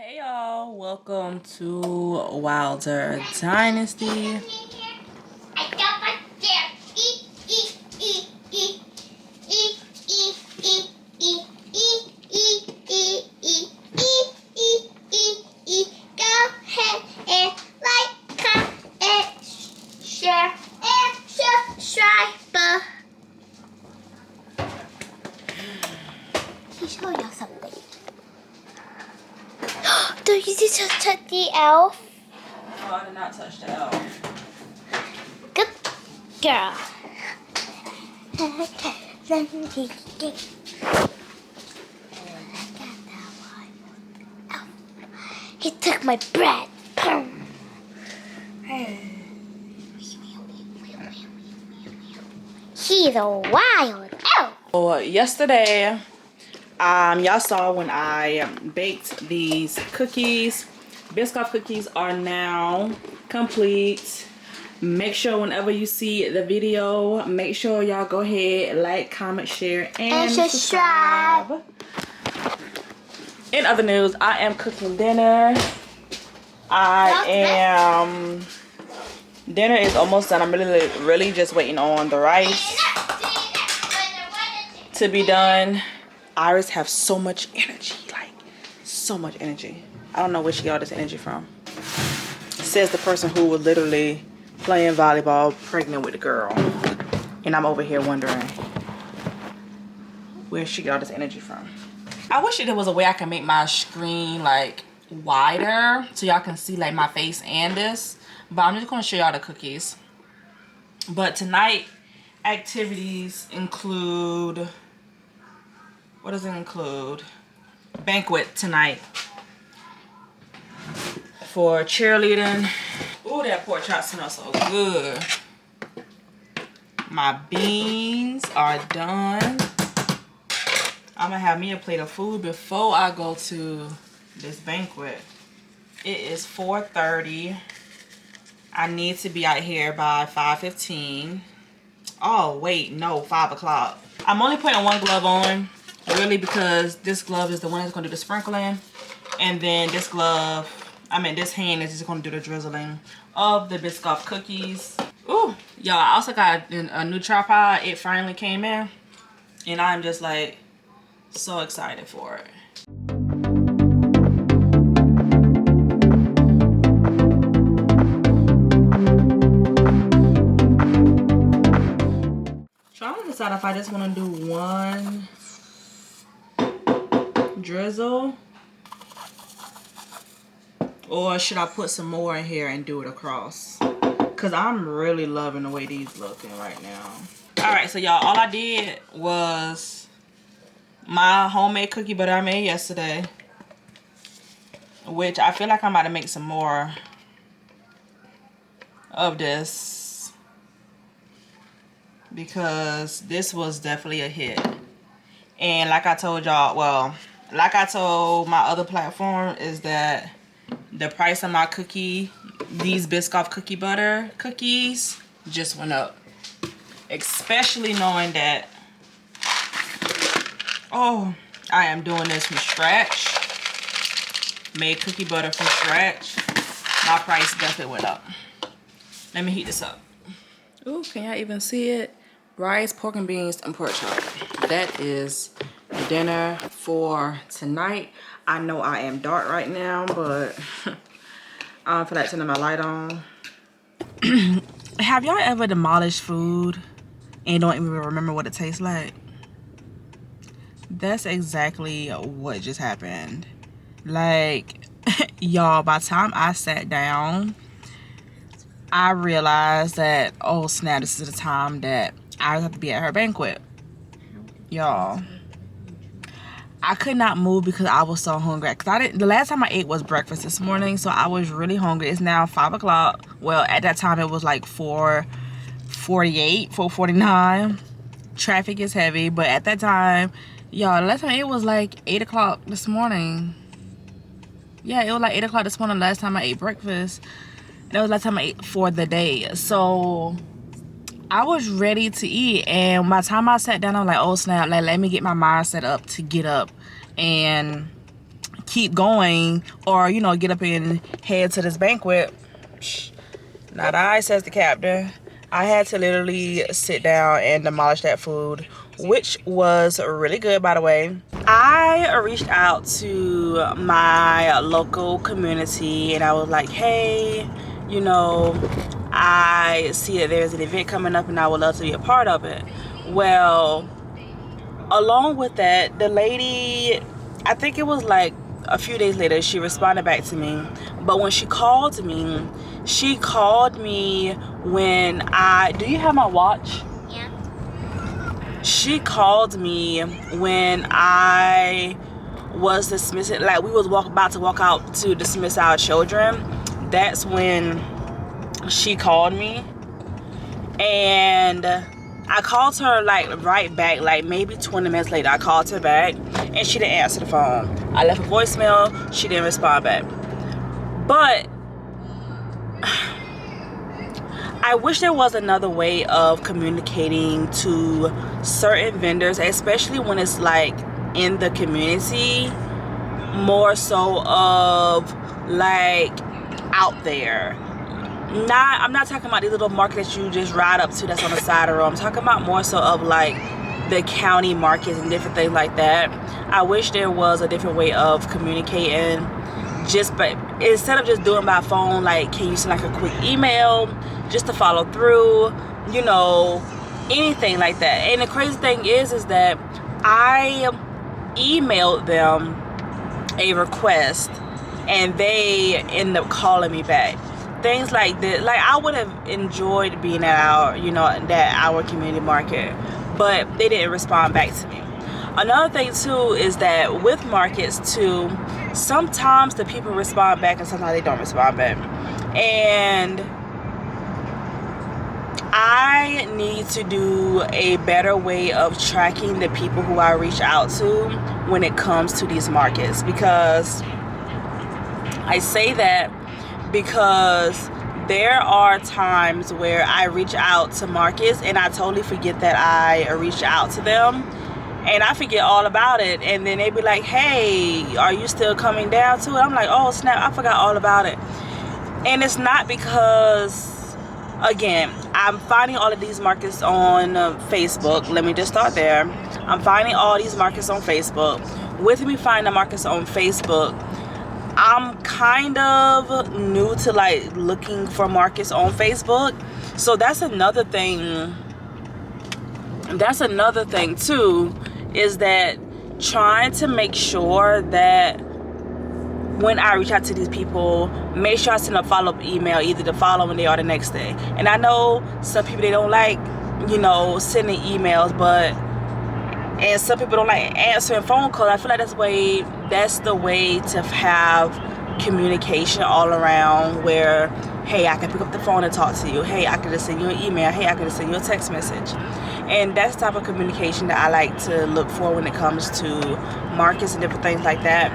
Hey y'all, welcome to Wilder Dynasty. Show you something. Don't you just touch the elf? No, I did not touch the elf. Good girl. He took my bread. He's a wild elf. So yesterday, y'all saw when I baked these cookies. Biscoff cookies are now complete. Make sure whenever you see the video, make sure y'all go ahead, like, comment, share, and subscribe. In other news, I am cooking dinner. Dinner is almost done. I'm really just waiting on the rice to be done. Iris have so much energy, like so much energy. I don't know where she got all this energy from. Says the person who was literally playing volleyball pregnant with a girl. And I'm over here wondering where she got all this energy from. I wish there was a way I can make my screen like wider so y'all can see like my face and this. But I'm just gonna show y'all the cookies. But tonight activities include, what does it include? Banquet tonight for cheerleading. Ooh, that pork chop smells so good. My beans are done. I'm gonna have me a plate of food before I go to this banquet. It is 4:30. I need to be out here by 5:15. Oh wait, no, 5 o'clock. I'm only putting one glove on, really, because this glove is the one that's gonna do the sprinkling, and then this glove, this hand is just gonna do the drizzling of the Biscoff cookies. Ooh, y'all, I also got a new tripod. It finally came in, and I'm just like so excited for it. Trying to decide if I just want to do one drizzle or should I put some more in here and do it across, because I'm really loving the way these looking right now. All right, so y'all, all I did was my homemade cookie butter I made yesterday, which I feel like I'm about to make some more of this because this was definitely a hit. And like I told y'all, well, like I told my other platform, is that the price of my cookie, these Biscoff cookie butter cookies, just went up. Especially knowing that, oh, I am doing this from scratch. Made cookie butter from scratch. My price definitely went up. Let me heat this up. Ooh, can y'all even see it? Rice, pork and beans, and pork chop. That is dinner for tonight. I know I am dark right now, but I don't feel like turning my light on. Have y'all ever demolished food and don't even remember what it tastes like? That's exactly what just happened. Like, y'all, by the time I sat down, I realized that, oh snap, this is the time that I have to be at her banquet. Y'all, I could not move because I was so hungry. The last time I ate was breakfast this morning, so I was really hungry. It's now 5 o'clock. Well, at that time it was like 4:48, 4:49. Traffic is heavy, but at that time, y'all, the last time I ate was like 8 o'clock this morning. Yeah, it was like 8 o'clock this morning last time I ate breakfast. That was the last time I ate for the day. So I was ready to eat, and by the time I sat down, I was like, oh snap, like let me get my mind set up to get up and keep going or, you know, get up and head to this banquet. Not I, says the captain. I had to literally sit down and demolish that food, which was really good, by the way. I reached out to my local community and I was like, hey, you know, I see that there's an event coming up and I would love to be a part of it. Well, along with that, the lady, I think it was like a few days later, she responded back to me. But when she called me when do you have my watch? Yeah. She called me when I was dismissing, like we was about to walk out to dismiss our children. That's when she called me, and I called her like right back, like maybe 20 minutes later. I called her back and she didn't answer the phone. I left a voicemail, she didn't respond back. But I wish there was another way of communicating to certain vendors, especially when it's like in the community, more so of like out there. I'm not talking about these little markets that you just ride up to that's on the side of the road. I'm talking about more so of like the county markets and different things like that. I wish there was a different way of communicating, but instead of just doing by phone, like can you send like a quick email just to follow through, you know, anything like that. And the crazy thing is that I emailed them a request and they end up calling me back. Things like that. Like I would have enjoyed being at our community market, but they didn't respond back to me. Another thing too is that with markets too, sometimes the people respond back and sometimes they don't respond back. And I need to do a better way of tracking the people who I reach out to when it comes to these markets, because I say that because there are times where I reach out to markets and I totally forget that I reached out to them, and I forget all about it, and then they be like, hey, are you still coming down to it? I'm like, oh snap, I forgot all about it. And it's not because, again, I'm finding all of these markets on Facebook. Let me just start there. I'm finding all these markets on Facebook. With me finding the markets on Facebook, I'm kind of new to like looking for markets on Facebook. So that's another thing. That's another thing too, is that trying to make sure that when I reach out to these people, make sure I send a follow-up email either the following day or the next day. And I know some people, they don't like, you know, sending emails, and some people don't like answering phone calls. I feel like that's the way to have communication all around, where, hey, I can pick up the phone and talk to you. Hey, I can just send you an email. Hey, I can just send you a text message. And that's the type of communication that I like to look for when it comes to markets and different things like that.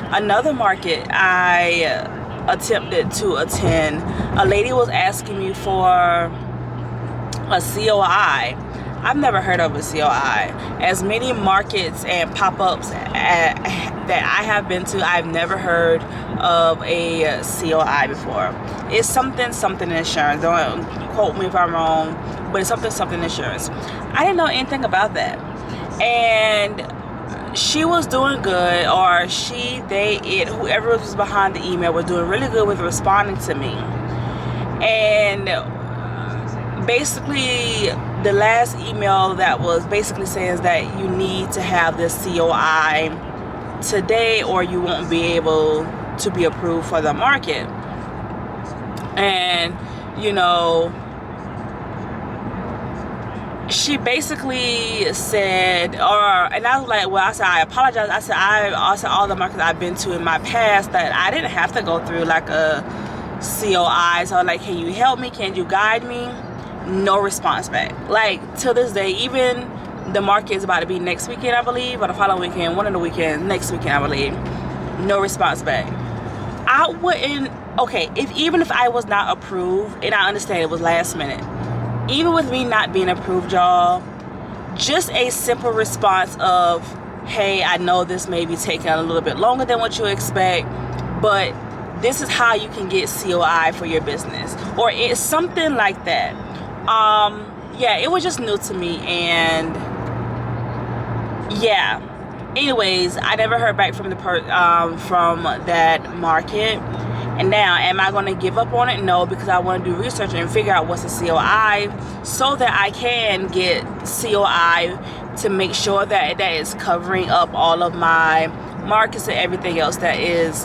Another market I attempted to attend, a lady was asking me for a COI. I've never heard of a COI. As many markets and pop-ups that I have been to, I've never heard of a COI before. It's something insurance. Don't quote me if I'm wrong, but it's something insurance. I didn't know anything about that. And she was doing good, or whoever was behind the email was doing really good with responding to me. And basically, the last email that was basically saying that you need to have this COI today or you won't be able to be approved for the market. And, you know, she basically said, and I was like, well, I said, I apologize. I said, all the markets I've been to in my past, that I didn't have to go through like a COI. So like, can you help me? Can you guide me? No response back. Like, till this day, even the market is about to be next weekend, I believe, or the following weekend, one of the weekends, next weekend, I believe. No response back. I wouldn't, okay, even if I was not approved, and I understand it was last minute, even with me not being approved, y'all, just a simple response of, hey, I know this may be taking a little bit longer than what you expect, but this is how you can get COI for your business, or it's something like that. Yeah, it was just new to me, and yeah. Anyways, I never heard back from the from that market. And now, am I going to give up on it? No, because I want to do research and figure out what's a COI so that I can get COI to make sure that that is covering up all of my markets and everything else that is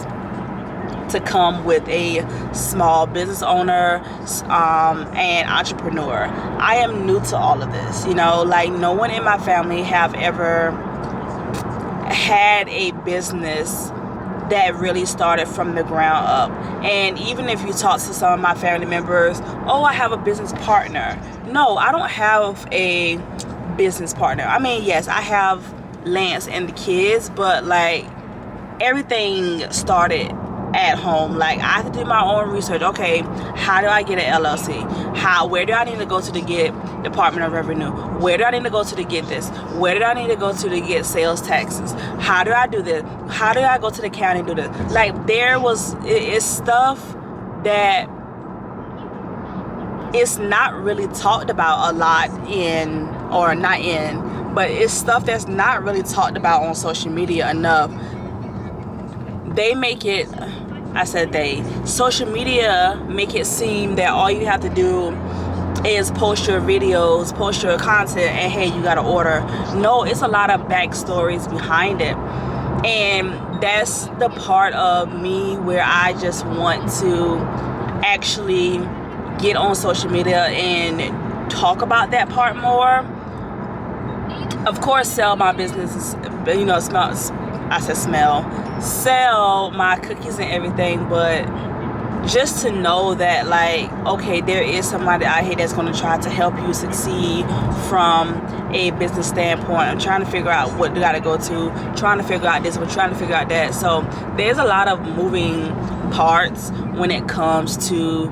to come with a small business owner and entrepreneur. I am new to all of this, you know, like no one in my family have ever had a business that really started from the ground up. And even if you talk to some of my family members, oh, I have a business partner. No, I don't have a business partner. I mean, yes, I have Lance and the kids, but like everything started at home. Like I have to do my own research. Okay, how do I get an LLC? Where do I need to go to get Department of Revenue? Where do I need to go to get this? Where do I need to go to get sales taxes? How do I do this? How do I go to the county and do this? Like it's stuff that it's not really talked about a lot but it's stuff that's not really talked about on social media enough. They make it, social media make it seem that all you have to do is post your videos, post your content, and hey, you got to order. No, it's a lot of backstories behind it. And that's the part of me where I just want to actually get on social media and talk about that part more. Of course, sell my business, you know, sell my cookies and everything, but just to know that, like, okay, there is somebody out here that's going to try to help you succeed from a business standpoint. I'm trying to figure out what you got to go to, trying to figure out this, we're trying to figure out that. So there's a lot of moving parts when it comes to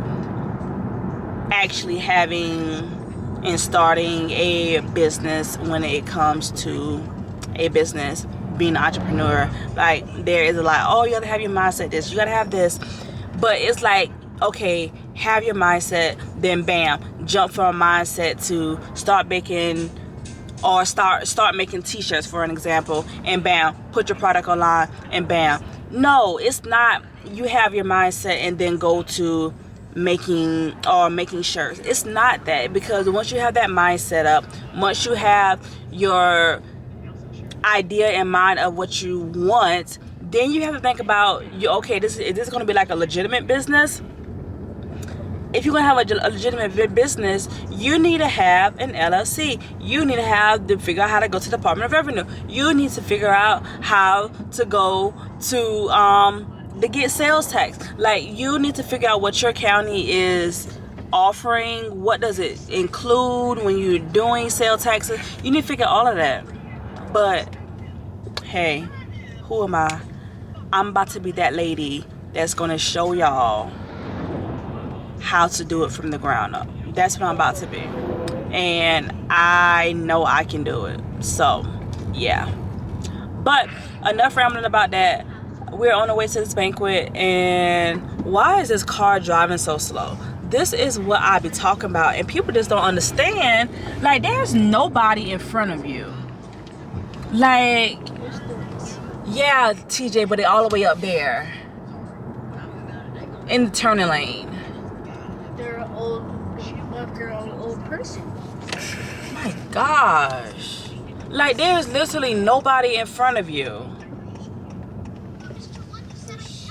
actually having and starting a business, when it comes to a business, being an entrepreneur. Like there is a lot, oh, you gotta have your mindset this, you gotta have this, but it's like, okay, have your mindset, then bam, jump from a mindset to start making t-shirts, for an example, and bam, put your product online, and bam. No, it's not you have your mindset and then go to making shirts. It's not that, because once you have that mindset up, once you have your idea in mind of what you want, then you have to think about, okay, is this going to be like a legitimate business? If you're going to have a legitimate business, you need to have an LLC. You need to figure out how to go to the Department of Revenue. You need to figure out how to go to get sales tax. Like, you need to figure out what your county is offering. What does it include when you're doing sales taxes? You need to figure all of that. But hey, who am I? I'm about to be that lady that's going to show y'all how to do it from the ground up. That's what I'm about to be. And I know I can do it. So, yeah. But enough rambling about that. We're on the way to this banquet, and why is this car driving so slow? This is what I be talking about, and people just don't understand. Like, there's nobody in front of you. Like, yeah, TJ, but they're all the way up there in the turning lane. They're an old person. My gosh. Like, there's literally nobody in front of you.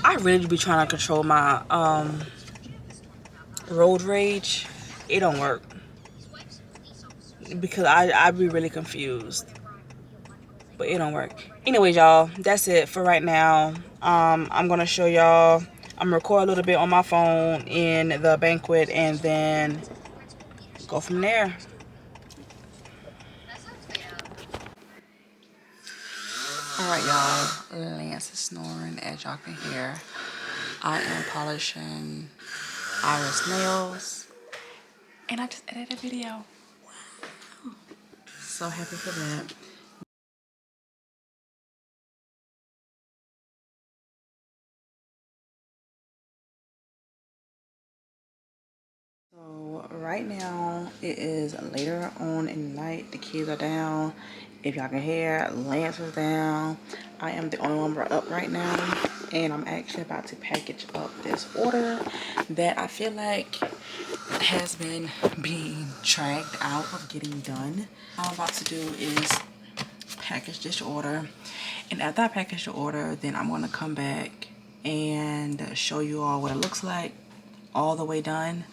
I really be trying to control my road rage. It don't work, because I be really confused, but it don't work. Anyways, y'all, that's it for right now. I'm gonna show y'all, I'm record a little bit on my phone in the banquet, and then go from there. Alright, y'all, Lance is snoring, as y'all can hear. I am polishing Iris nails, and I just edited a video. Wow. So happy for that. So right now it is later on in the night. The kids are down. If y'all can hear, Lance is down. I am the only one up right now, and I'm actually about to package up this order that I feel like has been being dragged out of getting done. All I'm about to do is package this order, and after I package the order, then I'm going to come back and show you all what it looks like all the way done.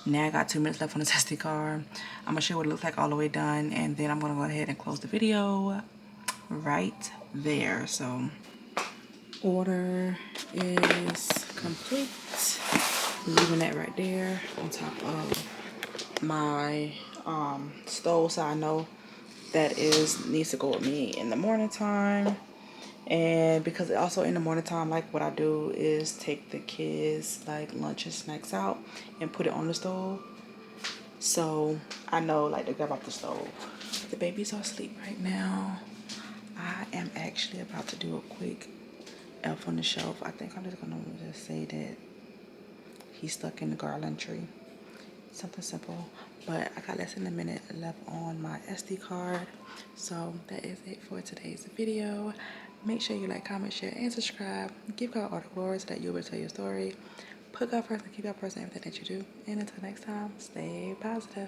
Now I got 2 minutes left on the SD card. I'm gonna show you what it looks like all the way done, and then I'm gonna go ahead and close the video right there. So order is complete. Leaving that right there on top of my stove, so I know that needs to go with me in the morning time. And because also in the morning time, like what I do is take the kids like lunch and snacks out and put it on the stove, so I know like to grab off the stove. The babies are asleep right now. I am actually about to do a quick F on the shelf. I think I'm just gonna just say that he's stuck in the garland tree. Something simple, but I got less than a minute left on my SD card. So that is it for today's video. Make sure you like, comment, share, and subscribe. Give God all the glory so that you'll be able to tell your story. Put God first and keep God first in everything that you do. And until next time, stay positive.